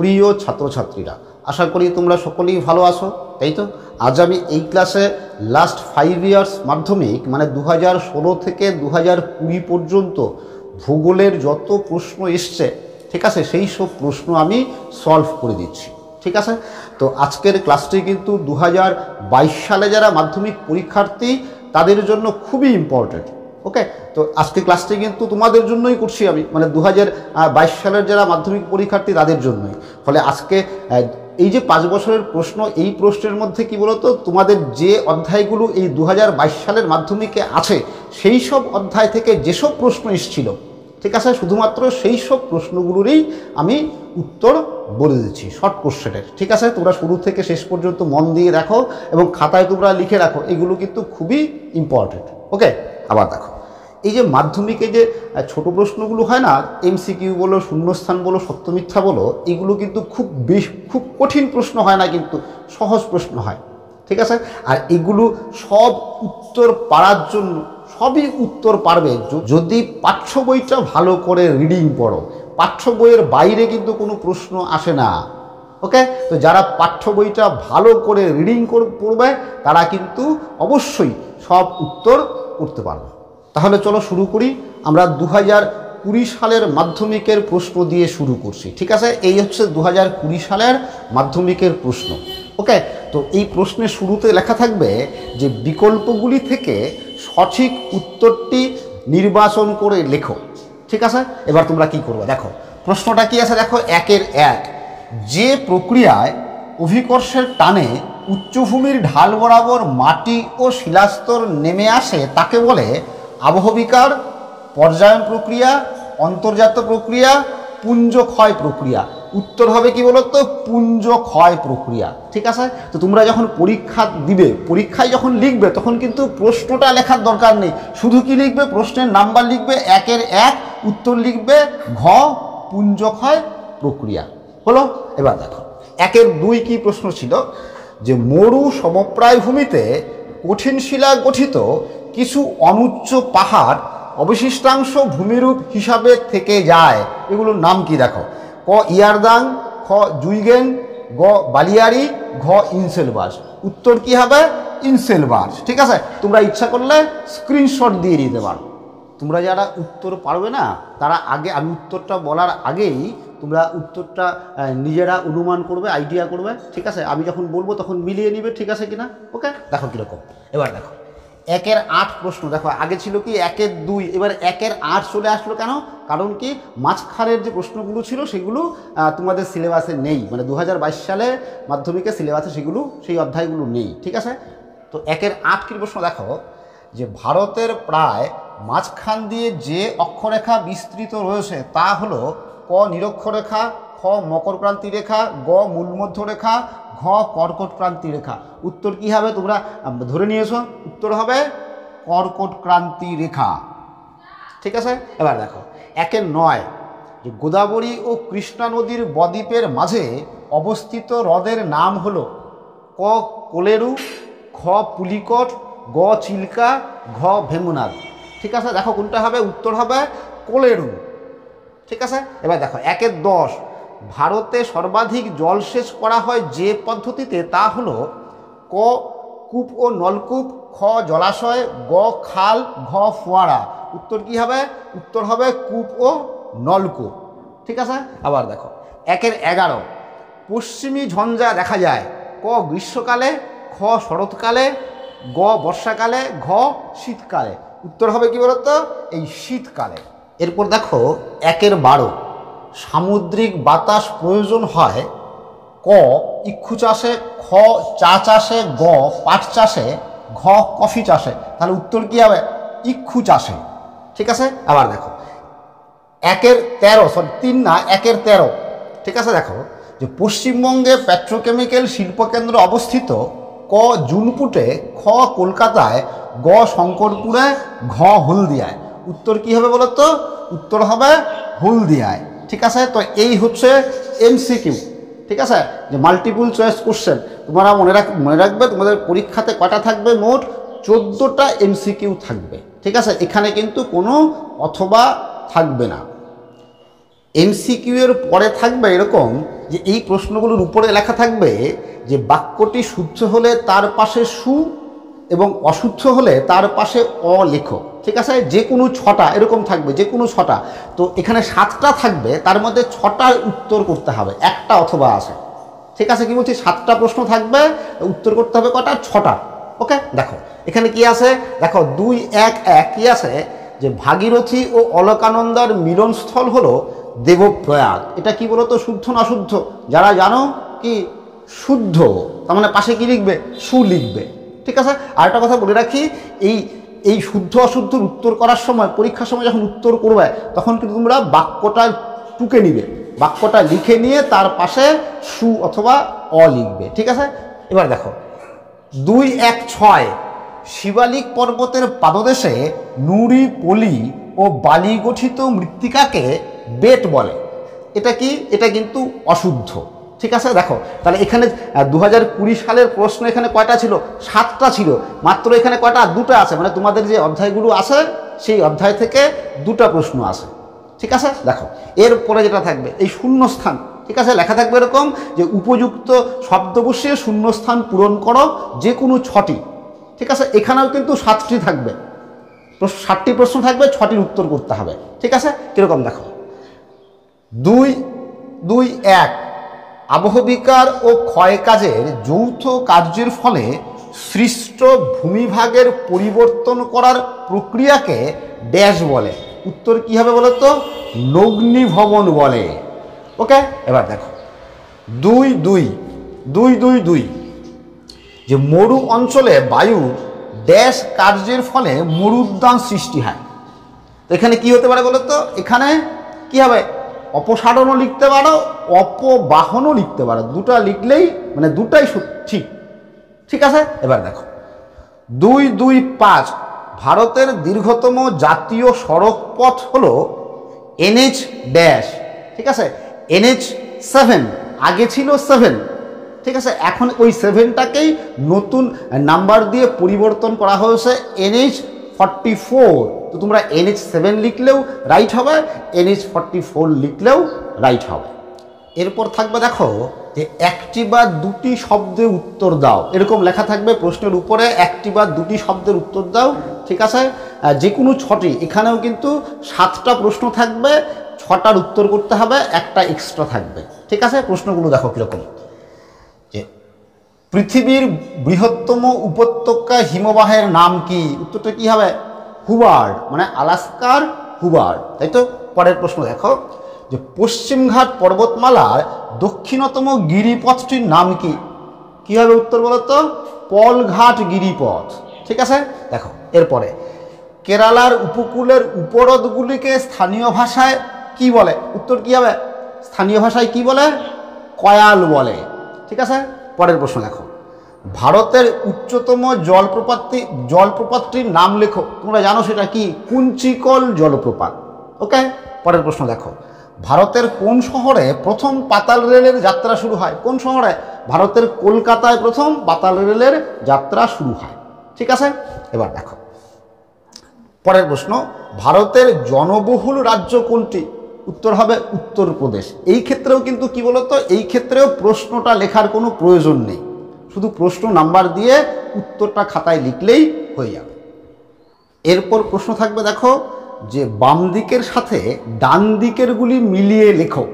প্রিয় ছাত্রছাত্রীরা, আশা করি তোমরা সকলেই ভালো আছো, তাই তো? আজ আমি এই ক্লাসে লাস্ট 5 ইয়ার্স মাধ্যমিক মানে 2016 থেকে 2020 পর্যন্ত ভূগোলের যত প্রশ্ন এসছে, ঠিক আছে, সেই সব প্রশ্ন আমি সলভ করে দিচ্ছি, ঠিক আছে? তো আজকের ক্লাসটি কিন্তু 2022 সালে যারা মাধ্যমিক পরীক্ষার্থী তাদের জন্য খুবই ইম্পর্টেন্ট। ওকে, তো আজকে ক্লাসটি কিন্তু তোমাদের জন্যই করছি আমি, মানে 2022 সালের যারা মাধ্যমিক পরীক্ষার্থী তাদের জন্যই। ফলে আজকে এই যে 5 বছরের প্রশ্ন, এই প্রশ্নের মধ্যে কি বলতো, তোমাদের যে অধ্যায়গুলো এই 2022 সালের মাধ্যমিকে আছে সেই সব অধ্যায় থেকে যেসব প্রশ্ন এসেছিল, ঠিক আছে, শুধুমাত্র সেই সব প্রশ্নগুলোরই আমি উত্তর বলে দিচ্ছি শর্ট কোশ্চেনের, ঠিক আছে? তোমরা শুরু থেকে শেষ পর্যন্ত মন দিয়ে দেখো এবং খাতায় তোমরা লিখে রাখো, এগুলো কিন্তু খুবই ইম্পর্টেন্ট। ওকে, আবার দেখো, এই যে মাধ্যমিকে যে ছোট প্রশ্নগুলো হয় না, এমসিকিউ বলো, শূন্যস্থান বলো, সত্য মিথ্যা বলো, এগুলো কিন্তু খুব কঠিন প্রশ্ন হয় না, কিন্তু সহজ প্রশ্ন হয়, ঠিক আছে? আর এগুলো সব উত্তর পারার জন্য, সবই উত্তর পারবে যদি পাঠ্য বইটা ভালো করে রিডিং পড়ো। পাঠ্য বইয়ের বাইরে কিন্তু কোনো প্রশ্ন আসে না। ওকে, তো যারা পাঠ্য বইটা ভালো করে রিডিং পড়বে তারা কিন্তু অবশ্যই সব উত্তর করতে পারবে। তাহলে চলো শুরু করি। আমরা 2020 সালের মাধ্যমিকের প্রশ্ন দিয়ে শুরু করছি, ঠিক আছে? এই হচ্ছে 2020 সালের মাধ্যমিকের প্রশ্ন। ওকে, তো এই প্রশ্নের শুরুতে লেখা থাকবে যে বিকল্পগুলি থেকে সঠিক উত্তরটি নির্বাচন করে লেখো, ঠিক আছে? এবার তোমরা কি করবে দেখো, প্রশ্নটা কি আছে দেখো, 1-এর 1, যে প্রক্রিয়ায় অভিকর্ষের টানে উচ্চভূমির ঢাল বরাবর মাটি ও শিলাস্তর নেমে আসে তাকে বলে আবহবিকার, পর্যায়ন প্রক্রিয়া, অন্তর্জাত প্রক্রিয়া, পুঞ্জ ক্ষয় প্রক্রিয়া। উত্তর হবে কি বলতো, পুঞ্জ ক্ষয় প্রক্রিয়া, ঠিক আছে? তো তোমরা যখন পরীক্ষা দিবে, পরীক্ষায় যখন লিখবে তখন কিন্তু প্রশ্নটা লেখার দরকার নেই, শুধু কি লিখবে, প্রশ্নের নাম্বার লিখবে 1-এর 1, উত্তর লিখবে ঘ, পুঞ্জ ক্ষয় প্রক্রিয়া। হলো? এবার দেখো 1-এর 2 কি প্রশ্ন ছিল, যে মরু সমপ্রায় ভূমিতে কঠিন শিলা গঠিত কিছু অনুচ্চ পাহাড় অবশিষ্টাংশ ভূমিরূপ হিসাবে থেকে যায়, এগুলোর নাম কি দেখো, ক ইয়ারদাং, খ জুইগেন, গ বালিয়ারি, ঘ ইনসেলবাস। উত্তর কি হবে, ইনসেলবাস, ঠিক আছে? তোমরা ইচ্ছা করলে স্ক্রিনশট দিয়ে দিতে পারো। তোমরা যারা উত্তর পারবে না তারা আগে, আমি উত্তরটা বলার আগেই তোমরা উত্তরটা নিজেরা অনুমান করবে, আইডিয়া করবে, ঠিক আছে? আমি যখন বলবো তখন মিলিয়ে নিবে, ঠিক আছে কিনা? ওকে, দেখো কীরকম। এবার দেখো 1-এর 8 প্রশ্ন, দেখো আগে ছিল কি 1-এর 2, এবার 1-এর 8 চলে আসলো কেন? কারণ কি মাঝখানের যে প্রশ্নগুলো ছিল সেগুলো তোমাদের সিলেবাসে নেই, মানে 2022 সালে মাধ্যমিকের সিলেবাসে সেগুলো, সেই অধ্যায়গুলো নেই, ঠিক আছে? তো 1-এর 8 কি প্রশ্ন দেখো, যে ভারতের প্রায় মাঝখান দিয়ে যে অক্ষরেখা বিস্তৃত রয়েছে তা হলো ক নিরক্ষরেখা, খ মকরক্রান্তি রেখা, গ মূলমধ্যরেখা, ঘ কর্কটক্রান্তি রেখা। উত্তর কি হবে, তোমরা ধরে নিয়েছো, উত্তর হবে কর্কটক্রান্তি রেখা, ঠিক আছে? এবার দেখো 1-এর 9, যে গোদাবরী ও কৃষ্ণা নদীর বদ্বীপের মাঝে অবস্থিত হ্রদের নাম হলো ক কোলেরু, খ পুলিকট, গ চিল্কা, ঘ ভেমুনাদ। ঠিক আছে, দেখো কোনটা হবে, উত্তর হবে কোলেরু, ঠিক আছে? এবার দেখো 1-এর 10, ভারতে সর্বাধিক জলসেচ করা হয় যে পদ্ধতিতে তা হলো ক কূপ ও নলকূপ, খ জলাশয়, গ খাল, ঘ ফোয়ারা। উত্তর কি হবে, উত্তর হবে কূপ ও নলকূপ, ঠিক আছে? আবার দেখো 1-এর 11, পশ্চিমী ঝঞ্ঝা দেখা যায় ক গ্রীষ্মকালে, খ শরৎকালে, গ বর্ষাকালে, ঘ শীতকালে। উত্তর হবে কি বলতো, এই শীতকালে। এরপর দেখো 1-এর 12, সামুদ্রিক বাতাস প্রয়োজন হয় ক ইক্ষু চাষে, খ চা চাষে, গ পাট চাষে, ঘ কফি চাষে। তাহলে উত্তর কি হবে, ইক্ষু চাষে, ঠিক আছে? আবার দেখো 1-এর 13, ঠিক আছে? দেখো যে পশ্চিমবঙ্গে পেট্রোকেমিক্যাল শিল্পকেন্দ্র অবস্থিত ক জুনপুটে, খ কলকাতায়, গ শঙ্করপুরে, ঘ হলদিয়ায়। উত্তর কি হবে বলো তো, উত্তর হবে হলদিয়ায়, ঠিক আছে? তো এই হচ্ছে এমসিকিউ, ঠিক আছে, যে মাল্টিপল চয়েস কোশ্চেন। তোমরা মনে রাখবে তোমাদের পরীক্ষাতে কটা থাকবে, মোট 14টা এমসিকিউ থাকবে, ঠিক আছে? এখানে কিন্তু কোনো অথবা থাকবে না। এমসিকিউ এর পরে থাকবে এরকম যে এই প্রশ্নগুলোর উপরে লেখা থাকবে যে বাক্যটি শুদ্ধ হলে তার পাশে সু এবং অশুদ্ধ হলে তার পাশে অ লেখো। ঠিক আছে, যে কোনো 6টা এরকম থাকবে, যে কোনো 6টা। তো এখানে 7টা থাকবে, তার মধ্যে 6টার উত্তর করতে হবে, একটা অথবা আছে। ঠিক আছে, কি বলছি, 7টা প্রশ্ন থাকবে, উত্তর করতে হবে কটা, 6টা। ওকে, দেখো এখানে কি আছে, দেখো 2-1-1 কি আছে যে ভাগীরথী ও অলকানন্দার মিলনস্থল হলো দেবপ্রয়াগ। এটা কি বলতো, শুদ্ধ না অশুদ্ধ? যারা জানো কি শুদ্ধ, তার মানে পাশে কি লিখবে, সু লিখবে। ঠিক আছে, আর একটা কথা বলে রাখি, এই শুদ্ধ অশুদ্ধর উত্তর করার সময়, পরীক্ষার সময় যখন উত্তর করবে, তখন কিন্তু তোমরা বাক্যটা টুকে নিবে, বাক্যটা লিখে নিয়ে তার পাশে সু অথবা অ লিখবে। ঠিক আছে, এবার দেখো 2-1-6 শিবালিক পর্বতের পাদদেশে নুড়ি পলি ও বালি গঠিত মৃত্তিকাকে বেট বলে। এটা কি, এটা কিন্তু অশুদ্ধ। ঠিক আছে, দেখো তাহলে এখানে 2020 সালের প্রশ্ন এখানে কয়টা ছিল, 7টা ছিল, মাত্র এখানে কয়টা, 2টা আছে। মানে তোমাদের যে অধ্যায়গুলো আছে সেই অধ্যায় থেকে 2টা প্রশ্ন আছে। ঠিক আছে, দেখো এরপরে যেটা থাকবে এই শূন্যস্থান। ঠিক আছে, লেখা থাকবে এরকম যে উপযুক্ত শব্দ বসিয়ে শূন্যস্থান পূরণ করো, যে কোনো 6টি। ঠিক আছে, এখানেও কিন্তু 7টি থাকবে, 7টি প্রশ্ন থাকবে, 6টির উত্তর করতে হবে। ঠিক আছে, কিরকম দেখো 2-2-1 আবহবিকার ও ক্ষয় কাজের যৌথ কার্যের ফলে সৃষ্ট ভূমিভাগের পরিবর্তন করার প্রক্রিয়াকে ড্যাশ বলে। উত্তর কি হবে বলো তো, নগ্নিভবন বলে। ওকে, এবার দেখো 2-2 যে মরু অঞ্চলে বায়ু ড্যাশ কার্যের ফলে মরুদ্যান সৃষ্টি হয়। তো এখানে কি হতে পারে বলো তো, এখানে কি হবে, অপসারণও লিখতে পারো, অপবাহনও লিখতে পারো, 2টা লিখলেই মানে 2টাই ঠিক। ঠিক আছে, এবার দেখো 2-2-5 ভারতের দীর্ঘতম জাতীয় সড়ক পথ হলো NH ড্যাশ। ঠিক আছে, NH7, আগে ছিল 7। ঠিক আছে, এখন ওই 7টাকেই নতুন নাম্বার দিয়ে পরিবর্তন করা হয়েছে NH44। তো তোমরা NH7 লিখলেও রাইট হবে, NH44 লিখলেও রাইট হবে। এরপর থাকবে দেখো যে একটি বা দুটি শব্দে উত্তর দাও, এরকম লেখা থাকবে প্রশ্নের উপরে, একটি বা দুটি শব্দের উত্তর দাও। ঠিক আছে, যে কোনো 6টি, এখানেও কিন্তু 7টা প্রশ্ন থাকবে, 6টার উত্তর করতে হবে, একটা এক্সট্রা থাকবে। ঠিক আছে, প্রশ্নগুলো দেখো কীরকম, যে পৃথিবীর বৃহত্তম উপত্যকা হিমবাহের নাম কি? উত্তরটা কি হবে, হুবার্ড, মানে আলাস্কার হুবার্ড, তাই তো। পরের প্রশ্ন দেখো যে পশ্চিমঘাট পর্বতমালার দক্ষিণতম গিরিপথটির নাম কি? কি হবে উত্তর বলো তো, পলঘাট গিরিপথ। ঠিক আছে, দেখো এরপরে কেরালার উপকূলের উপহ্রদগুলিকে স্থানীয় ভাষায় কি বলে? উত্তর কি হবে, স্থানীয় ভাষায় কি বলে, কয়াল বলে। ঠিক আছে, পরের প্রশ্ন দেখো ভারতের উচ্চতম জলপ্রপাতটির নাম লেখো। তোমরা জানো সেটা কি, কুঞ্চিকল জলপ্রপাত। ওকে, পরের প্রশ্ন দেখো ভারতের কোন শহরে প্রথম পাতাল রেলের যাত্রা শুরু হয়? কোন শহরে? ভারতের কলকাতায় প্রথম পাতাল রেলের যাত্রা শুরু হয়। ঠিক আছে, এবার দেখো পরের প্রশ্ন, ভারতের জনবহুল রাজ্য কোনটি? উত্তর হবে উত্তরপ্রদেশ। এই ক্ষেত্রেও কিন্তু কি বলতো, এই ক্ষেত্রেও প্রশ্নটা লেখার কোনো প্রয়োজন নেই, শুধু প্রশ্ন নাম্বার দিয়ে উত্তরটা খাতায় লিখলেই হয়ে যাবে। এরপর প্রশ্ন থাকবে দেখো যে বাম দিকের সাথে ডান দিকেরগুলি মিলিয়ে লেখো।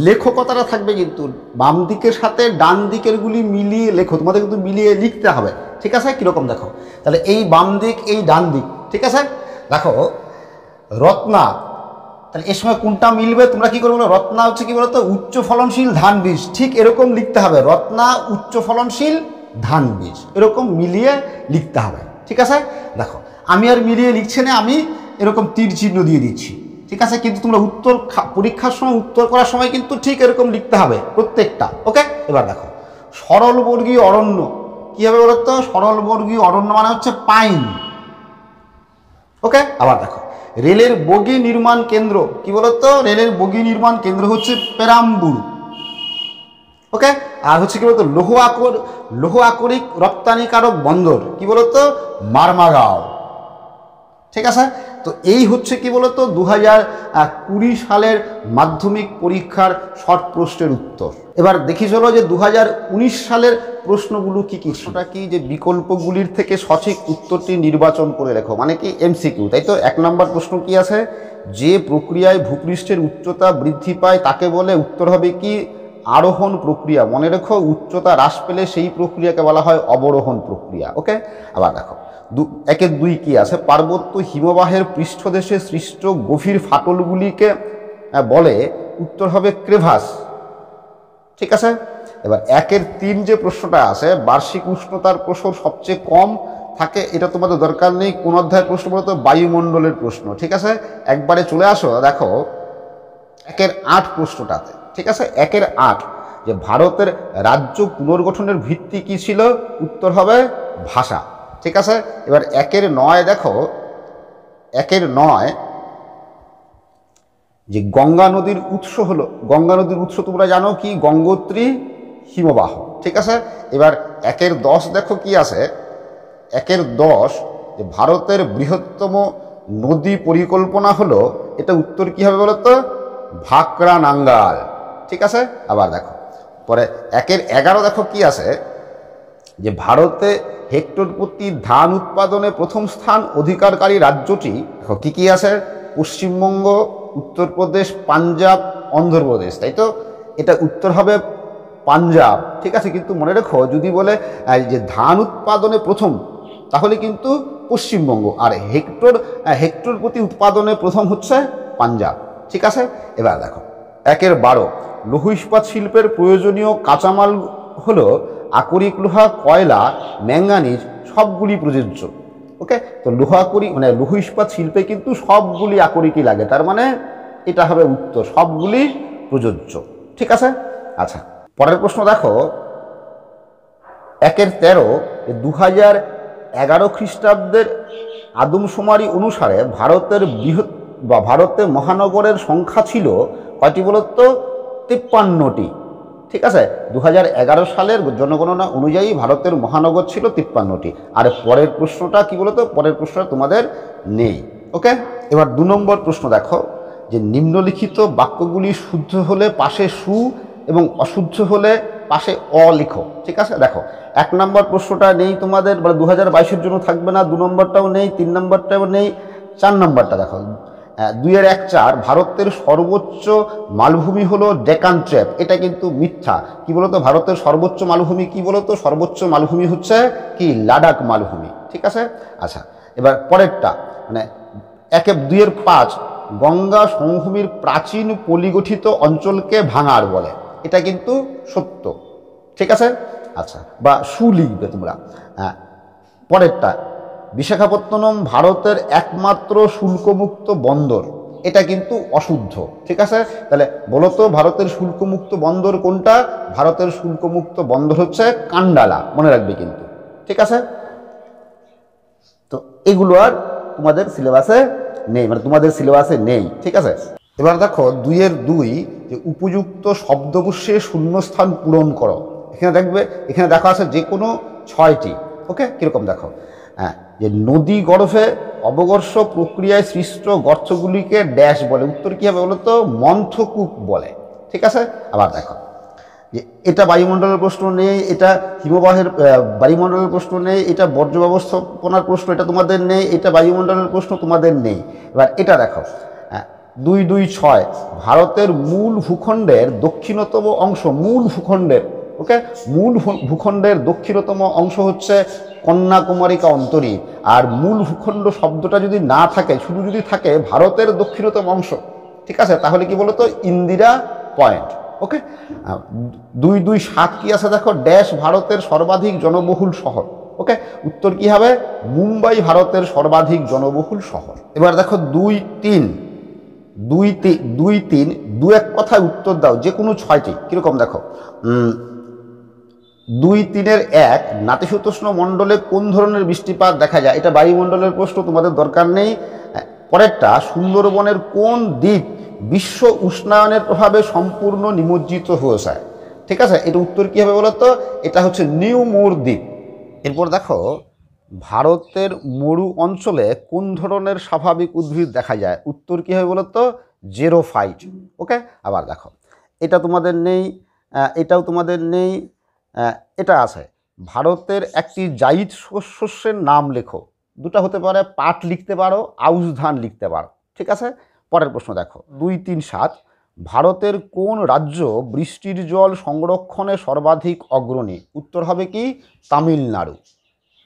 লেখো কথাটা থাকবে কিন্তু, বাম দিকের সাথে ডান দিকেরগুলি মিলিয়ে লেখো, তোমাদের কিন্তু মিলিয়ে লিখতে হবে। ঠিক আছে, কীরকম দেখো তাহলে, এই বাম দিক, এই ডান দিক। ঠিক আছে, দেখো রত্না, তাহলে এর সময় কোনটা মিলবে? তোমরা কি করবে, রত্না হচ্ছে কি বলতো, উচ্চ ফলনশীল ধান বীজ। ঠিক এরকম লিখতে হবে, রত্না উচ্চ ফলনশীল ধান বীজ, এরকম মিলিয়ে লিখতে হবে। ঠিক আছে, দেখো আমি আর মিলিয়ে লিখছি না, আমি এরকম তীর চিহ্ন দিয়ে দিচ্ছি। ঠিক আছে, কিন্তু তোমরা উত্তর পরীক্ষার সময় উত্তর করার সময় কিন্তু ঠিক এরকম লিখতে হবে প্রত্যেকটা। ওকে, এবার দেখো সরলবর্গীয় অরণ্য কি হবে বলতো, সরলবর্গীয় অরণ্য মানে হচ্ছে পাইন। ওকে, আবার দেখো রেলের বগি নির্মাণ কেন্দ্র কি বলতো, রেলের বগি নির্মাণ কেন্দ্র হচ্ছে পেরাম্বুর। ওকে, আর হচ্ছে কি বলতো, লৌহ আকরিক রপ্তানিকারক বন্দর কি বলতো, মারমাগাঁও। ঠিক আছে, তো এই হচ্ছে কি বলতো 2020 সালের মাধ্যমিক পরীক্ষার শর্ট প্রশ্নের উত্তর। এবার দেখি চলো যে 2019 সালের প্রশ্নগুলো কি কি। সেটা কি যে বিকল্পগুলির থেকে সঠিক উত্তরটি নির্বাচন করে রেখো, মানে কি এমসিকিউ, তাই তো। 1 নম্বর প্রশ্ন কি আছে, যে প্রক্রিয়ায় ভূপৃষ্ঠের উচ্চতা বৃদ্ধি পায় তাকে বলে, উত্তর হবে কি আরোহণ প্রক্রিয়া। মনে রেখো উচ্চতা হ্রাস পেলে সেই প্রক্রিয়াকে বলা হয় অবরোহণ প্রক্রিয়া। ওকে, আবার দেখো 1-এর 2 কি আছে, পার্বত্য হিমবাহের পৃষ্ঠদেশে সৃষ্ট গভীর ফাটলগুলিকে বলে, উত্তর হবে ক্রেভাস। ঠিক আছে, এবার 1-এর 3 যে প্রশ্নটা আছে, বার্ষিক উষ্ণতার প্রসার সবচেয়ে কম থাকে, এটা তোমাদের দরকার নেই। কোন অধ্যায়ের প্রশ্ন বলতো, বায়ুমণ্ডলের প্রশ্ন। ঠিক আছে, একবারে চলে আসো দেখো 1-এর 8 প্রশ্নটাতে। ঠিক আছে, 1-এর 8 যে ভারতের রাজ্য পুনর্গঠনের ভিত্তি কি ছিল, উত্তর হবে ভাষা। ঠিক আছে, এবার 1-এর 9 দেখো, 1-এর 9 যে গঙ্গা নদীর উৎস হলো, গঙ্গা নদীর উৎস তোমরা জানো কি, গঙ্গোত্রী হিমবাহ। ঠিক আছে, এবার 1-এর 10 দেখো কি আছে, 1-এর 10 যে ভারতের বৃহত্তম নদী পরিকল্পনা হলো, এটা উত্তর কি হবে বলতো, ভাকরা নাঙ্গাল। ঠিক আছে, আবার দেখো পরে 1-এর 11 দেখো কি আছে, যে ভারতে হেক্টর প্রতি ধান উৎপাদনে প্রথম স্থান অধিকারকারী রাজ্যটি দেখো কি কি আছে, পশ্চিমবঙ্গ, উত্তরপ্রদেশ, পাঞ্জাব, অন্ধ্রপ্রদেশ, তাই তো। এটা উত্তর হবে পাঞ্জাব। ঠিক আছে, কিন্তু মনে রেখো যদি বলে যে ধান উৎপাদনে প্রথম, তাহলে কিন্তু পশ্চিমবঙ্গ, আর হেক্টর প্রতি উৎপাদনে প্রথম হচ্ছে পাঞ্জাব। ঠিক আছে, এবার দেখো 1-এর 12 লৌহ ইস্পাত শিল্পের প্রয়োজনীয় কাঁচামাল হলো আকরিক লোহা, কয়লা, ম্যাঙ্গানিজ, সবগুলি প্রযোজ্য। ওকে, তো মানে লৌহ ইস্পাত শিল্পে কিন্তু সবগুলি আকরিকই লাগে, তার মানে এটা হবে উত্তর, সবগুলি প্রযোজ্য। ঠিক আছে, আচ্ছা পরের প্রশ্ন দেখো 1-এর 13 2011 খ্রিস্টাব্দের আদমশুমারি অনুসারে ভারতে মহানগরের সংখ্যা ছিল কয়টি বলতো, 53টি। ঠিক আছে, 2011 সালের জনগণনা অনুযায়ী ভারতের মহানগর ছিল 53টি। আর পরের প্রশ্নটা কি বলতো, পরের প্রশ্নটা তোমাদের নেই। ওকে, এবার 2 নম্বর প্রশ্ন দেখো, যে নিম্নলিখিত বাক্যগুলি শুদ্ধ হলে পাশে সু এবং অশুদ্ধ হলে পাশে অ লিখো। ঠিক আছে, দেখো 1 নম্বর প্রশ্নটা নেই তোমাদের, মানে 2022-এর জন্য থাকবে না, 2 নম্বরটাও নেই, 3 নম্বরটাও নেই, 4 নম্বরটা দেখো 2-এর 1-4 ভারতের সর্বোচ্চ মালভূমি হলো ডেকান ট্র্যাপ, এটা কিন্তু মিথ্যা। কি বলতো, ভারতের সর্বোচ্চ মালভূমি কি বলতো, সর্বোচ্চ মালভূমি হচ্ছে কি লাদাখ মালভূমি। ঠিক আছে, আচ্ছা এবার পরেরটা, মানে 2-এর 5 গঙ্গা সমভূমির প্রাচীন পলিগঠিত অঞ্চলকে ভাঙার বলে, এটা কিন্তু সত্য। ঠিক আছে, আচ্ছা বা সু লিখবে তোমরা। পরেরটা, বিশাখাপত্তনম ভারতের একমাত্র শুল্কমুক্ত বন্দর, এটা কিন্তু অশুদ্ধ। ঠিক আছে, তাহলে বলো তো ভারতের শুল্কমুক্ত বন্দর কোনটা, ভারতের শুল্কমুক্ত বন্দর হচ্ছে কান্ডালা, মনে রাখবে কিন্তু। ঠিক আছে, তো এগুলো আর তোমাদের সিলেবাসে নেই, মানে তোমাদের সিলেবাসে নেই। ঠিক আছে, এবার দেখো 2-এর 2 যে উপযুক্ত শব্দবর্ষে শূন্যস্থান পূরণ করো। এখানে দেখা আছে যে কোনো 6টি। ওকে, কিরকম দেখো, যে নদী গর্ভে অবঘর্ষ প্রক্রিয়ায় সৃষ্ট গর্তগুলিকে ড্যাশ বলে, উত্তর কী হবে বলতো, মন্থকূপ বলে। ঠিক আছে, আবার দেখো যে এটা বায়ুমণ্ডলের প্রশ্ন নেই, এটা হিমবাহের বায়ুমণ্ডলের প্রশ্ন নেই, এটা বর্জ্য ব্যবস্থাপনার প্রশ্ন, এটা তোমাদের নেই, এটা বায়ুমণ্ডলের প্রশ্ন তোমাদের নেই। এবার এটা দেখো 2-2-6 ভারতের মূল ভূখণ্ডের দক্ষিণতম অংশ, মূল ভূখণ্ডের, ওকে, মূল ভূখণ্ডের দক্ষিণতম অংশ হচ্ছে কন্যাকুমারিকা অন্তরীপ। আর মূল ভূখণ্ড শব্দটা যদি না থাকে, শুধু যদি থাকে ভারতের দক্ষিণতম অংশ, ঠিক আছে, তাহলে কি বলতো, ইন্দিরা পয়েন্ট। ওকে, 2-2-7 কি আছে দেখো, ড্যাশ ভারতের সর্বাধিক জনবহুল শহর। ওকে, উত্তর কি হবে, মুম্বাই ভারতের সর্বাধিক জনবহুল শহর। এবার দেখো 2-3 2-1 কথায় উত্তর দাও, যে কোনো 6টি। কিরকম দেখো, 2-3-এর 1 নাতিশীতোষ্ণ মণ্ডলে কোন ধরনের বৃষ্টিপাত দেখা যায়, এটা বায়ুমণ্ডলের প্রশ্ন, তোমাদের দরকার নেই। পরেরটা, সুন্দরবনের কোন দ্বীপ বিশ্ব উষ্ণায়নের প্রভাবে সম্পূর্ণ নিমজ্জিত হয়েছে। ঠিক আছে, এটা উত্তর কী হবে বলো তো, এটা হচ্ছে নিউ মোর দ্বীপ। এরপর দেখো ভারতের মরু অঞ্চলে কোন ধরনের স্বাভাবিক উদ্ভিদ দেখা যায়? উত্তর কী হবে বলো তো? জেরোফাইট। ওকে, আবার দেখো, এটা তোমাদের নেই, এটাও তোমাদের নেই, এটা আছে। ভারতের একটি জায়িদ শস্যের নাম লেখো। দুটো হতে পারে, পাট লিখতে পারো, আউশ ধান লিখতে পারো। ঠিক আছে, পরের প্রশ্ন দেখো 2, 3, 7। ভারতের কোন রাজ্য বৃষ্টির জল সংরক্ষণে সর্বাধিক অগ্রণী? উত্তর হবে কি? তামিলনাড়ু।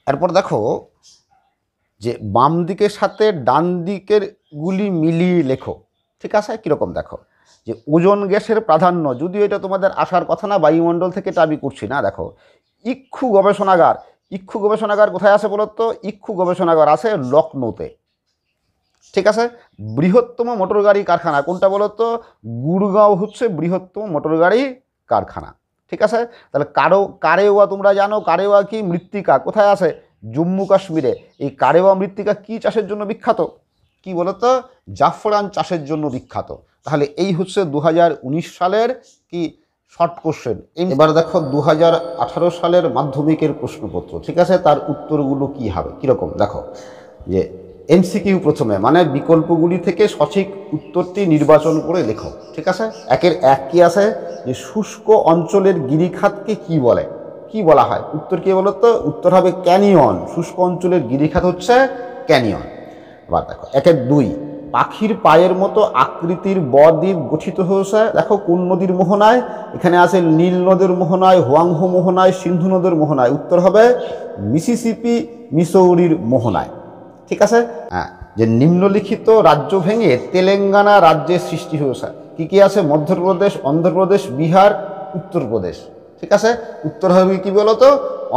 এরপর দেখো যে বাম দিকের সাথে ডান দিকের গুলি মিলিয়ে লেখো। ঠিক আছে, কীরকম দেখো, যে ওজোন গ্যাসের প্রাধান্য, যদিও এটা তোমাদের আসার কথা না, বায়ুমণ্ডল থেকে এটা আমি করছি না। দেখো, ইক্ষু গবেষণাগার, ইক্ষু গবেষণাগার কোথায় আছে বলো তো? ইক্ষু গবেষণাগার আছে লখনৌতে। ঠিক আছে, বৃহত্তম মোটর গাড়ি কারখানা কোনটা বলো তো? গুড়গাঁও হচ্ছে বৃহত্তম মোটর গাড়ি কারখানা। ঠিক আছে, তাহলে কারেওয়া তোমরা জানো, কারেওয়া কি? মৃত্তিকা। কোথায় আছে? জম্মু কাশ্মীরে। এই কারেওয়া মৃত্তিকা কি চাষের জন্য বিখ্যাত? কি বলো তো? জাফরান চাষের জন্য বিখ্যাত। তাহলে এই হচ্ছে 2019 সালের কি শর্ট কোশ্চেন। এবার দেখো 2018 সালের মাধ্যমিকের প্রশ্নপত্র। ঠিক আছে, তার উত্তরগুলো কি হবে, কীরকম দেখো, যে এমসিকিউ প্রথমে, মানে বিকল্পগুলি থেকে সঠিক উত্তরটি নির্বাচন করে লেখো। ঠিক আছে, 1 কি আছে? যে শুষ্ক অঞ্চলের গিরিখাতকে কি বলে? কি বলা হয়? উত্তর কি বলো তো? উত্তর হবে ক্যানিয়ন। শুষ্ক অঞ্চলের গিরিখাত হচ্ছে ক্যানিয়ন। এবার দেখো 2, পাখির পায়ের মতো আকৃতির বদ্বীপ গঠিত হয়েছে দেখো কোন নদীর মোহনায়? এখানে আছে নীল নদের মোহনায়, হোয়াংহো মোহনায়, সিন্ধু নদের মোহনায়। উত্তর হবে মিসিসিপি মিসৌরির মোহনায়। ঠিক আছে, হ্যাঁ, যে নিম্নলিখিত রাজ্য ভেঙে তেলেঙ্গানা রাজ্যের সৃষ্টি হয়েছে। কি কি আছে? মধ্যপ্রদেশ, অন্ধ্রপ্রদেশ, বিহার, উত্তরপ্রদেশ। ঠিক আছে, উত্তর হবে কি বলো তো?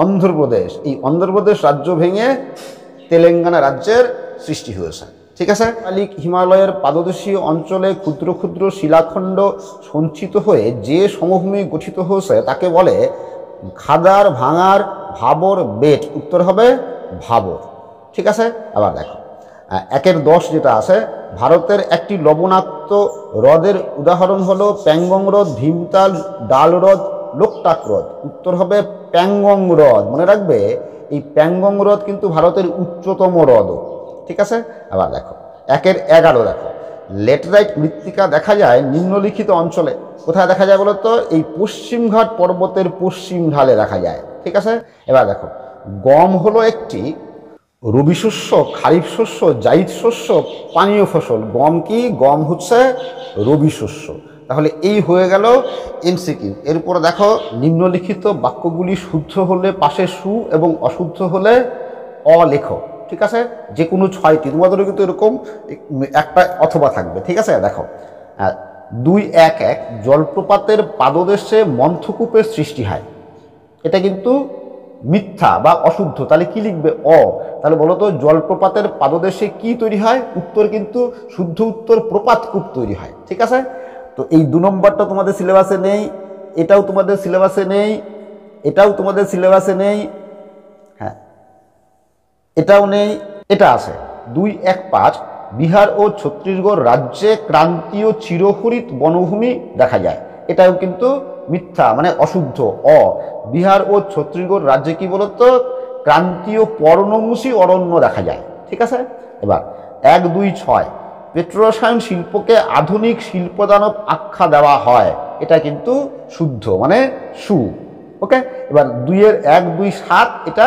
অন্ধ্রপ্রদেশ। এই অন্ধ্রপ্রদেশ রাজ্য ভেঙে তেলেঙ্গানা রাজ্যের সৃষ্টি হয়েছে। ঠিক আছে, হিমালয়ের পাদদেশীয় অঞ্চলে ক্ষুদ্র ক্ষুদ্র শিলাখণ্ড সঞ্চিত হয়ে যে সমভূমি গঠিত হয়েছে তাকে বলে খাদার, ভাঙার, ভাবর, বেট। উত্তর হবে ভাবর। ঠিক আছে, আবার দেখো 10 যেটা আছে, ভারতের একটি লবণাক্ত হ্রদের উদাহরণ হলো প্যাংগং হ্রদ, ভীমতাল, ডাল হ্রদ, লোকটাক হ্রদ। উত্তর হবে প্যাংগং হ্রদ। মনে রাখবে, এই প্যাংগং হ্রদ কিন্তু ভারতের উচ্চতম হ্রদ। ঠিক আছে, আবার দেখো 11 দেখো, লেটেরাইট মৃত্তিকা দেখা যায় নিম্নলিখিত অঞ্চলে। কোথায় দেখা যায় বলো তো? এই পশ্চিমঘাট পর্বতের পশ্চিম ঢালে দেখা যায়। ঠিক আছে, এবার দেখো, গম হলো একটি রবি শস্য, খারিফ শস্য, জায়িদ শস্য, পানীয় ফসল। গম কি? গম হচ্ছে রবি শস্য। তাহলে এই হয়ে গেল এমসিকিউ। এরপর দেখো, নিম্নলিখিত বাক্যগুলি শুদ্ধ হলে পাশে সু এবং অশুদ্ধ হলে অ লেখো। ঠিক আছে, যে কোনো 6টি, তোমাদেরও কিন্তু এরকম একটা অথবা থাকবে। ঠিক আছে, দেখো 2-1-1, জলপ্রপাতের পাদদেশে মন্থকূপের সৃষ্টি হয়। এটা কিন্তু মিথ্যা বা অশুদ্ধ। তাহলে কি লিখবে? অ। তাহলে বলো তো, জলপ্রপাতের পাদদেশে কি তৈরি হয়? উত্তর কিন্তু শুদ্ধ উত্তর প্রপাতকূপ তৈরি হয়। ঠিক আছে, তো এই 2 নম্বরটা তোমাদের সিলেবাসে নেই, এটাও তোমাদের সিলেবাসে নেই, এটাও তোমাদের সিলেবাসে নেই, হ্যাঁ এটাও নেই, এটা আছে। 2-1-5, বিহার ও ছত্তিশগড় রাজ্যে ক্রান্তীয় চিরহরিত বনভূমি দেখা যায়। এটাও কিন্তু মিথ্যা, মানে অশুদ্ধ, অ। বিহার ও ছত্তিশগড় রাজ্যে কি বলতো? ক্রান্তীয় পর্ণমোচী অরণ্য দেখা যায়। ঠিক আছে, এবার 1-2-6, পেট্রোরসায়ন শিল্পকে আধুনিক শিল্পদানব আখ্যা দেওয়া হয়। এটা কিন্তু শুদ্ধ, মানে সু। ওকে, এবার 2-1-2-7, এটা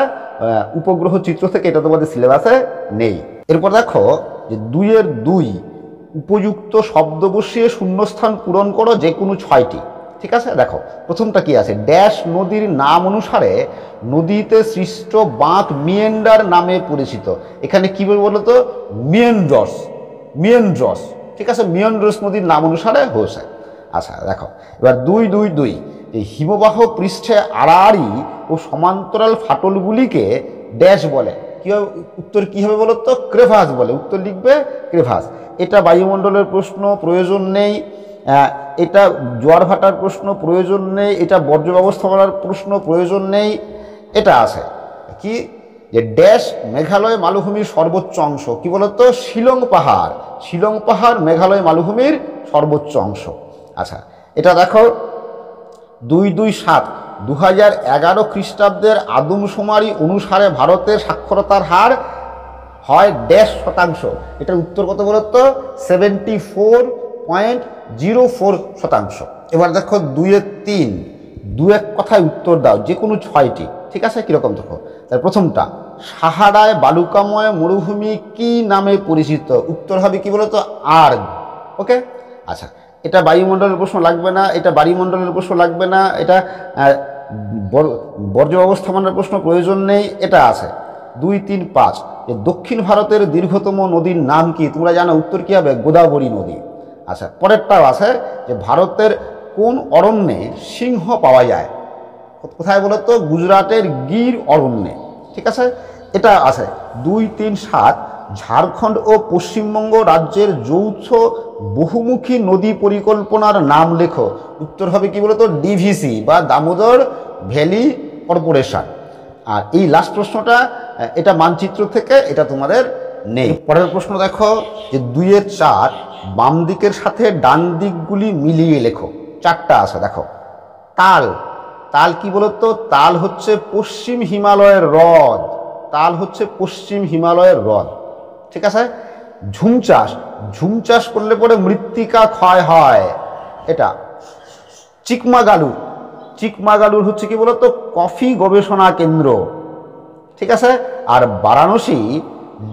উপগ্রহ চিত্র থেকে, এটা তোমাদের সিলেবাসে নেই। এরপর দেখো যে 2-2, উপযুক্ত শব্দ বসিয়ে শূন্যস্থান পূরণ করো যে কোনো 6টি। ঠিক আছে, দেখো প্রথমটা কি আছে? ড্যাশ নদীর নাম অনুসারে নদীতে সৃষ্ট বাঁধ মিয়েন্ডার নামে পরিচিত। এখানে কি বলবো বলো তো? মিয়েন্ড্রস, মিয়েন্ড্রস। ঠিক আছে, মিয়েন্ড্রস নদীর নাম অনুসারে হয়েছে। আচ্ছা দেখো, এবার 2-2-2, এই হিমবাহ পৃষ্ঠে আড়াআড়ি ও সমান্তরাল ফাটলগুলিকে ড্যাশ বলে। কি হবে? উত্তর কি হবে বলো তো? ক্রেভাস বলে। উত্তর লিখবে ক্রেভাস। এটা বায়ুমণ্ডলের প্রশ্ন, প্রয়োজন নেই। এটা জোয়ার ভাটার প্রশ্ন, প্রয়োজন নেই। এটা বর্জ্য ব্যবস্থাপনার প্রশ্ন, প্রয়োজন নেই। এটা আছে কি? যে ড্যাশ মেঘালয় মালভূমির সর্বোচ্চ অংশ। কি বলতো? শিলং পাহাড়। শিলং পাহাড় মেঘালয় মালভূমির সর্বোচ্চ অংশ। আচ্ছা, এটা দেখো 2-2-7, 2011 খ্রিস্টাব্দের আদমশুমারি অনুসারে ভারতের সাক্ষরতার হার হয় %। এটার উত্তর কত বলতো? 74.04%। এবার দেখো 2-3, 2-1 কথায় উত্তর দাও, যে কোনো 6টি। ঠিক আছে, কীরকম দেখো। তার প্রথমটা, সাহারায় বালুকাময় মরুভূমি কি নামে পরিচিত? উত্তর হবে কি বলতো? আর্গ। ওকে, আচ্ছা, এটা বায়ুমণ্ডলের প্রশ্ন লাগবে না, এটা বায়ুমণ্ডলের প্রশ্ন লাগবে না, এটা বর্জ্য ব্যবস্থাপনার প্রশ্ন প্রয়োজন নেই। এটা আছে 2-3-5, যে দক্ষিণ ভারতের দীর্ঘতম নদীর নাম কি? তোমরা জানো, উত্তর কী হবে? গোদাবরী নদী। আচ্ছা, পরেরটাও আছে, যে ভারতের কোন অরণ্যে সিংহ পাওয়া যায়? কোথায় বলতো? গুজরাটের গির অরণ্যে। ঠিক আছে, এটা আছে 2-3-7, ঝাড়খণ্ড ও পশ্চিমবঙ্গ রাজ্যের যৌথ বহুমুখী নদী পরিকল্পনার নাম লেখো। উত্তর হবে কি বলতো? ডিভিসি বা দামোদর ভ্যালি কর্পোরেশন। আর এই লাস্ট প্রশ্নটা, এটা মানচিত্র থেকে, এটা তোমাদের নেই। পরের প্রশ্ন দেখো, যে 2-4, বাম দিকের সাথে ডান দিকগুলি মিলিয়ে লেখো। 4টা আছে, দেখো। তাল, তাল কি বলতো? তাল হচ্ছে পশ্চিম হিমালয়ের হ্রদ। তাল হচ্ছে পশ্চিম হিমালয়ের হ্রদ। ঠিক আছে। ঝুম চাষ, ঝুম চাষ করলে পরে মৃত্তিকা ক্ষয় হয়। এটা চিকমাগালুর, চিকমাগালুর হচ্ছে কি বলতো? কফি গবেষণা কেন্দ্র। ঠিক আছে। আর বারাণসী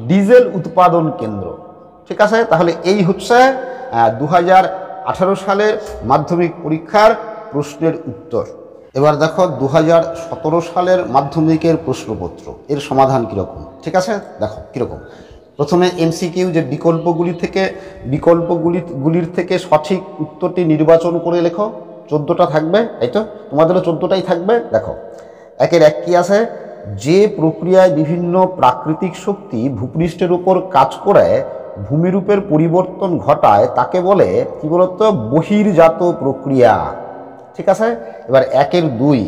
ডিজেল উৎপাদন কেন্দ্র। ঠিক আছে, তাহলে এই হচ্ছে 2018 সালের মাধ্যমিক পরীক্ষার প্রশ্নের উত্তর। এবার দেখো 2017 সালের মাধ্যমিকের প্রশ্নপত্র, এর সমাধান কীরকম। ঠিক আছে, দেখো কীরকম। প্রথমে এমসিকিউ, যে বিকল্পগুলির থেকে সঠিক উত্তরটি নির্বাচন করে লেখো। 14টা থাকবে, তাই তো? তোমাদেরও 14টাই থাকবে। দেখো 1-1 কি আছে? যে প্রক্রিয়ায় বিভিন্ন প্রাকৃতিক শক্তি ভূপৃষ্ঠের উপর কাজ করে ভূমিরূপের পরিবর্তন ঘটায় তাকে বলে কি বলতো? বহির্জাত প্রক্রিয়া। ঠিক আছে। এবার 1-2,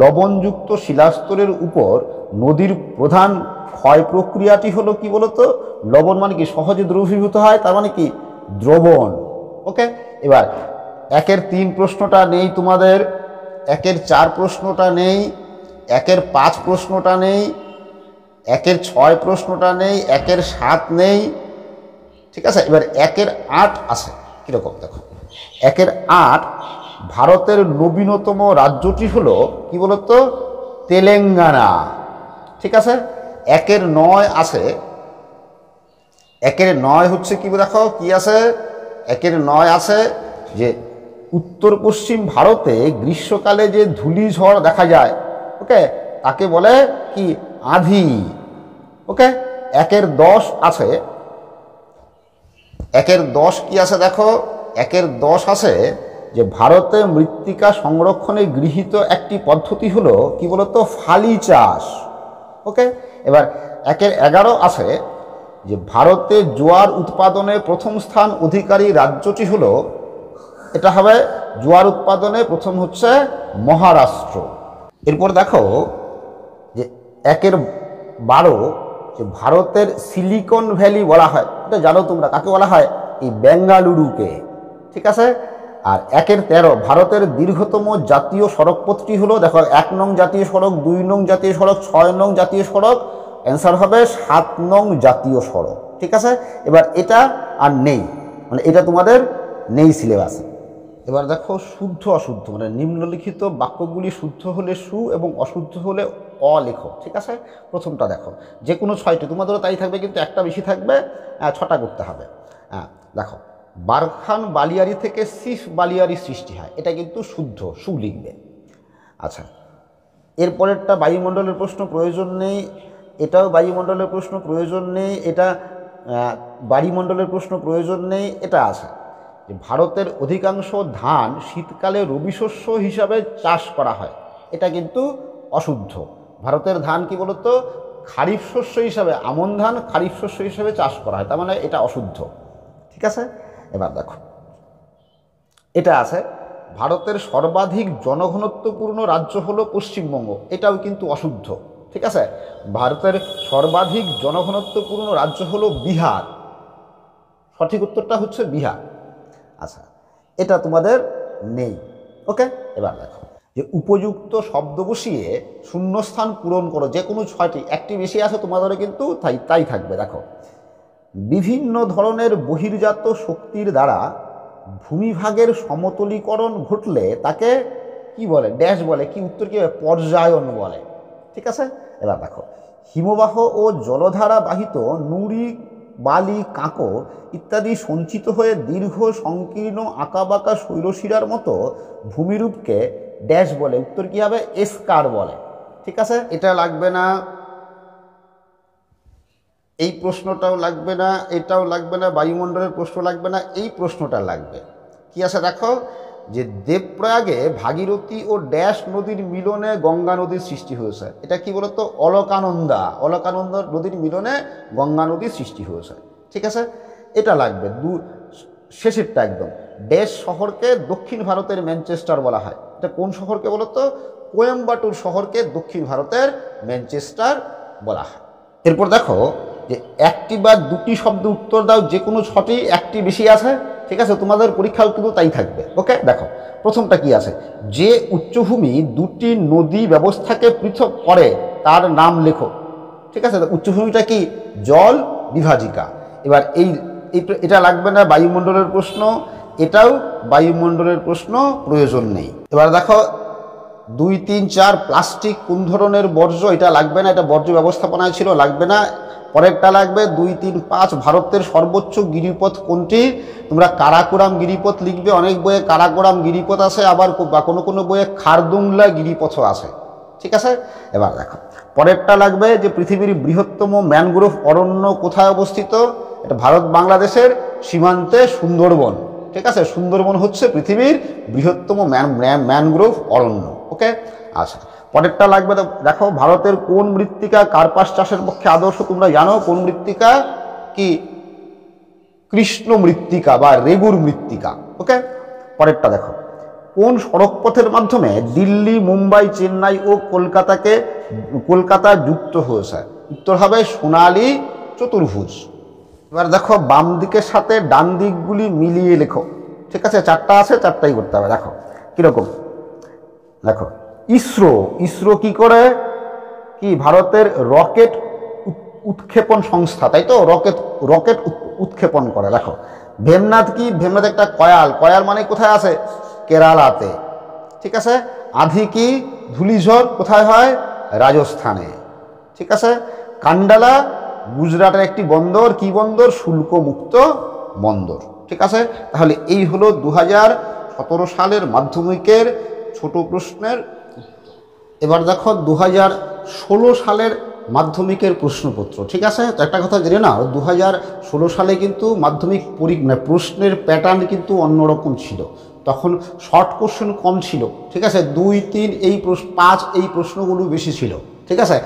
লবণযুক্ত শিলাস্তরের উপর নদীর প্রধান ক্ষয় প্রক্রিয়াটি হলো কি বলতো? লবণ মানে কি? সহজে দ্রবীভূত হয়, তার মানে কি? দ্রবণ। ওকে। এবার 1-3 প্রশ্নটা নেই তোমাদের, 1-4 প্রশ্নটা নেই, 1-5 প্রশ্নটা নেই, 1-6 প্রশ্নটা নেই, 1-7 নেই। ঠিক আছে। এবার 1-8 আছে, কীরকম দেখো। 1-8, ভারতের নবীনতম রাজ্যটি হলো কি বলতো? তেলেঙ্গানা। ঠিক আছে। 1-9 আছে, 1-9 হচ্ছে কি দেখো, কি আছে? 1-9 আছে যে উত্তর পশ্চিম ভারতে গ্রীষ্মকালে যে ধূলিঝড় দেখা যায়, ওকে, তাকে বলে কি? আঁধি। ওকে। 1-10 আছে, 1-10 কি আছে দেখো। 1-10 আছে যে ভারতে মৃত্তিকা সংরক্ষণে গৃহীত একটি পদ্ধতি হলো কি বলতো? ফালি চাষ। ওকে। এবার 1-11 আছে যে ভারতে জোয়ার উৎপাদনে প্রথম স্থান অধিকারী রাজ্যটি হলো, এটা হবে জোয়ার উৎপাদনে প্রথম হচ্ছে মহারাষ্ট্র। এরপর দেখো যে 1-12, যে ভারতের সিলিকন ভ্যালি বলা হয়, এটা জানো তোমরা, কাকে বলা হয়? এই বেঙ্গালুরুকে। ঠিক আছে। আর 1-13, ভারতের দীর্ঘতম জাতীয় সড়কপথটি হলো, দেখো, 1 নং জাতীয় সড়ক, 2 নং জাতীয় সড়ক, 6 নং জাতীয় সড়ক। অ্যান্সার হবে 7 নং জাতীয় সড়ক। ঠিক আছে। এবার এটা আর নেই, মানে এটা তোমাদের নেই সিলেবাসে। এবার দেখো শুদ্ধ অশুদ্ধ, মানে নিম্নলিখিত বাক্যগুলি শুদ্ধ হলে সু এবং অশুদ্ধ হলে অ লেখো। ঠিক আছে। প্রথমটা দেখো, যে কোনো 6টি, তোমাদেরও তাই থাকবে, কিন্তু একটা বেশি থাকবে, 6টা করতে হবে। দেখো, বারখান বালিয়ারি থেকে সিফ বালিয়ারি সৃষ্টি হয়, এটা কিন্তু শুদ্ধ, সু লিখবে। আচ্ছা, এরপরেরটা বায়ুমণ্ডলের প্রশ্ন, প্রয়োজন নেই। এটাও বায়ুমণ্ডলের প্রশ্ন, প্রয়োজন নেই। এটা বায়ুমণ্ডলের প্রশ্ন, প্রয়োজন নেই। এটা আছে যে ভারতের অধিকাংশ ধান শীতকালে রবি শস্য হিসাবে চাষ করা হয়, এটা কিন্তু অশুদ্ধ। ভারতের ধান কি বলতো? খারিফ শস্য হিসাবে, আমন ধান খারিফ শস্য হিসাবে চাষ করা হয়, তার মানে এটা অশুদ্ধ। ঠিক আছে। এবার দেখো, এটা আছে ভারতের সর্বাধিক জনঘনত্বপূর্ণ রাজ্য হলো পশ্চিমবঙ্গ, এটাও কিন্তু অশুদ্ধ। ঠিক আছে। ভারতের সর্বাধিক জনঘনত্বপূর্ণ রাজ্য হলো বিহার, সঠিক উত্তরটা হচ্ছে বিহার। আচ্ছা, এটা তোমাদের নেই। ওকে। এবার দেখো, যে উপযুক্ত শব্দ বসিয়ে শূন্যস্থান পূরণ করো, যে কোনো 6টি, একটি বেশি আছে তোমাদেরও কিন্তু তাই থাকবে। দেখো, বিভিন্ন ধরনের বহির্জাত শক্তির দ্বারা ভূমিভাগের সমতলীকরণ ঘটলে তাকে কি বলে, ড্যাশ বলে, কি উত্তর কী হবে, পর্যায়ন বলে। ঠিক আছে, এবার দেখো, হিমবাহ ও জলধারা বাহিত নুড়ি, বালি, কাঁকর ইত্যাদি সঞ্চিত হয়ে দীর্ঘ সংকীর্ণ আঁকাবাঁকা শৈলশিরার মতো ভূমিরূপকে ড্যাশ বলে, উত্তর কী হবে, এসকার বলে। ঠিক আছে, এটা লাগবে না, এই প্রশ্নটাও লাগবে না, এটাও লাগবে না, বায়ুমণ্ডলের প্রশ্ন লাগবে না, এই প্রশ্নটা লাগবে। কি আছে দেখো, যে দেবপ্রয়াগে ভাগীরথী ও ড্যাশ নদীর মিলনে গঙ্গা নদীর সৃষ্টি হয়েছে। এটা কি বলতো, অলকানন্দা নদীর মিলনে গঙ্গা নদীর সৃষ্টি হয়েছে। ঠিক আছে, এটা লাগবে। শেষেরটা একদম, ড্যাশ শহরকে দক্ষিণ ভারতের ম্যানচেস্টার বলা হয়। এটা কোন শহরকে বলতো, কোয়েম্বাটুর শহরকে দক্ষিণ ভারতের ম্যানচেস্টার বলা হয়। এরপর দেখো, যে একটি বা দুটি শব্দ উত্তর দাও, যে কোনো 6টি, একটি বেশি আছে। ঠিক আছে, তোমাদের পরীক্ষাও কিন্তু তাই থাকবে। ওকে, দেখো প্রথমটা কি আছে, যে উচ্চভূমি দুটি নদী ব্যবস্থাকে পৃথক করে তার নাম লেখো। ঠিক আছে, উচ্চভূমিটা কি, জল বিভাজিকা। এবার এটা লাগবে না, বায়ুমণ্ডলের প্রশ্ন, এটাও বায়ুমণ্ডলের প্রশ্ন, প্রয়োজন নেই। এবার দেখো 2, 3, 4 প্লাস্টিক কোন ধরনের বর্জ্য, এটা লাগবে না, এটা বর্জ্য ব্যবস্থাপনায় ছিল, লাগবে না। পরেরটা লাগবে 2, 3, 5 ভারতের সর্বোচ্চ গিরিপথ কোনটি, তোমরা কারাকোরাম গিরিপথ লিখবে। অনেক বইয়ে কারাকোরাম গিরিপথ আছে, আবার কোনো কোনো বইয়ে খারদুংলা গিরিপথও আছে। ঠিক আছে, এবার দেখো পরেরটা লাগবে, যে পৃথিবীর বৃহত্তম ম্যানগ্রোভ অরণ্য কোথায় অবস্থিত, এটা ভারত বাংলাদেশের সীমান্তে সুন্দরবন। ঠিক আছে, সুন্দরবন হচ্ছে পৃথিবীর বৃহত্তম ম্যানগ্রোভ অরণ্য। ওকে, আচ্ছা পরেরটা লাগবে, দেখো ভারতের কোন মৃত্তিকা কার্পাস চাষের পক্ষে আদর্শ, তোমরা জানো কোন মৃত্তিকা, কি কৃষ্ণ মৃত্তিকা বা রেগুর মৃত্তিকা। ওকে, পরেরটা দেখো, কোন সড়কপথের মাধ্যমে দিল্লি, মুম্বাই, চেন্নাই ও কলকাতা যুক্ত হয়েছে, উত্তর হবে সোনালী চতুর্ভুজ। এবার দেখো বাম দিকের সাথে ডান দিকগুলি মিলিয়ে লেখো। ঠিক আছে, 4টা আছে, 4টাই করতে হবে। দেখো কিরকম, দেখো ইসরো কি করে, কি ভারতের রকেট উৎক্ষেপণ সংস্থা, তাই তো, রকেট উৎক্ষেপণ করে। দেখো ভেমনাথ কি, ভেমনাথ একটা কয়াল মানে কোথায় আছে, কেরালাতে। ঠিক আছে, আধি কি, ধূলিঝড় কোথায় হয়, রাজস্থানে। ঠিক আছে, কান্ডালা গুজরাটের একটি বন্দর, কি বন্দর, শুল্কমুক্ত বন্দর। ঠিক আছে, তাহলে এই হলো 2017 সালের মাধ্যমিকের ছোট প্রশ্নের। এবার দেখো 2016 সালের মাধ্যমিকের প্রশ্নপত্র। ঠিক আছে, তো একটা কথা জেনে নাও, 2016 সালে কিন্তু মাধ্যমিক প্রশ্নের প্যাটার্ন কিন্তু অন্যরকম ছিল। তখন শর্ট কোশ্চেন কম ছিল। ঠিক আছে, 2, 3, 5 এই প্রশ্নগুলো বেশি ছিল। ঠিক আছে,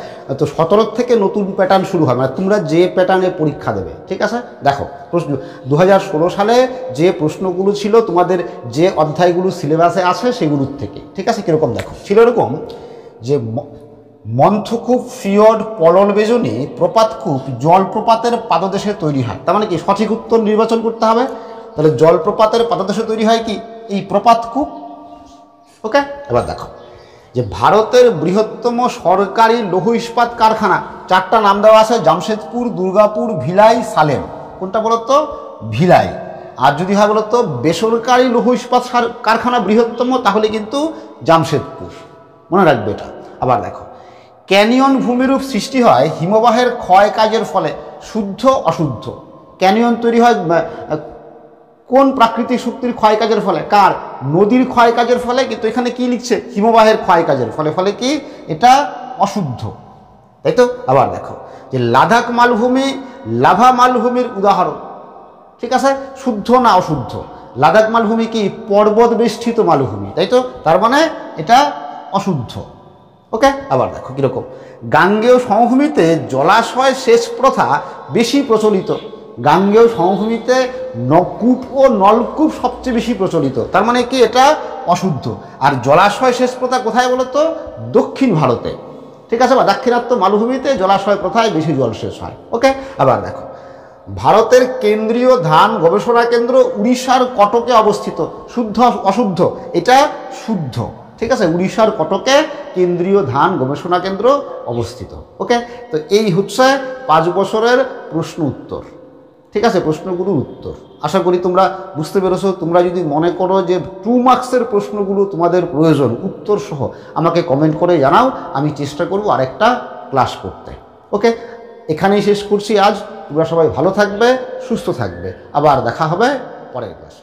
তো 17 থেকে নতুন প্যাটার্ন শুরু হয়, মানে তোমরা যে প্যাটার্নে পরীক্ষা দেবে। ঠিক আছে, দেখো প্রশ্ন 2016 সালে যে প্রশ্নগুলো ছিল তোমাদের যে অধ্যায়গুলো সিলেবাসে আছে সেগুলোর থেকে। ঠিক আছে, কীরকম দেখো ছিল, এরকম যে মন্থকূপ, ফিয়র্ড, পলল বেজনী, প্রপাতকূপ জলপ্রপাতের পাদদেশে তৈরি হয়। তার মানে কি, সঠিক উত্তর নির্বাচন করতে হবে। তাহলে জলপ্রপাতের পাদদেশে তৈরি হয় কি, এই প্রপাতকূপ। ওকে, এবার দেখো যে ভারতের বৃহত্তম সরকারি লৌহ ইস্পাত কারখানা, 4টা নাম দেওয়া আছে, জামশেদপুর, দুর্গাপুর, ভিলাই, সালেম। কোনটা বলতো, ভিলাই। আর যদি হয় বলতো বেসরকারি লৌহ ইস্পাত কারখানা বৃহত্তম, তাহলে কিন্তু জামশেদপুর, মনে রাখবে এটা। আবার দেখো ক্যানিয়ন ভূমিরূপ সৃষ্টি হয় হিমবাহের ক্ষয় কাজের ফলে, শুদ্ধ অশুদ্ধ। ক্যানিয়ন তৈরি হয় কোন প্রাকৃতিক শক্তির ক্ষয় কাজের ফলে, কার, নদীর ক্ষয় কাজের ফলে, কিন্তু এখানে কি লিখছে, হিমবাহের ক্ষয় কাজের ফলে কি, এটা অশুদ্ধ, তাই তো। আবার দেখো যে লাদাখ মালভূমি লাভা মালভূমির উদাহরণ। ঠিক আছে, শুদ্ধ না অশুদ্ধ, লাদাখ মালভূমি কি, পর্বত বেষ্টিত মালভূমি, তাই তো, তার মানে এটা অশুদ্ধ। ওকে, আবার দেখো কীরকম, গাঙ্গেয় সমভূমিতে জলাশয় সেচ প্রথা বেশি প্রচলিত। গাঙ্গেয় সমভূমিতে কূপ ও নলকূপ সবচেয়ে বেশি প্রচলিত, তার মানে কি, এটা অশুদ্ধ। আর জলাশয় সেচ প্রথা কোথায় বলতো, দক্ষিণ ভারতে। ঠিক আছে, বা দাক্ষিণাত্য মালভূমিতে জলাশয় প্রথায় বেশি জলসেচ হয়। ওকে, আবার দেখো ভারতের কেন্দ্রীয় ধান গবেষণা কেন্দ্র উড়িষ্যার কটকে অবস্থিত, শুদ্ধ অশুদ্ধ, এটা শুদ্ধ। ঠিক আছে, উড়িষ্যার কটকে কেন্দ্রীয় ধান গবেষণা কেন্দ্র অবস্থিত। ওকে, তো এই হচ্ছে 5 বছরের প্রশ্ন উত্তর। ঠিক আছে, প্রশ্নগুলোর উত্তর আশা করি তোমরা বুঝতে পেরেছো। তোমরা যদি মনে করো যে 2 মার্কসের প্রশ্নগুলো তোমাদের প্রয়োজন উত্তর সহ, আমাকে কমেন্ট করে জানাও, আমি চেষ্টা করব আরেকটা ক্লাস করতে। ওকে, এখানেই শেষ করছি আজ। তোমরা সবাই ভালো থাকবে, সুস্থ থাকবে, আবার দেখা হবে পরের ক্লাসে।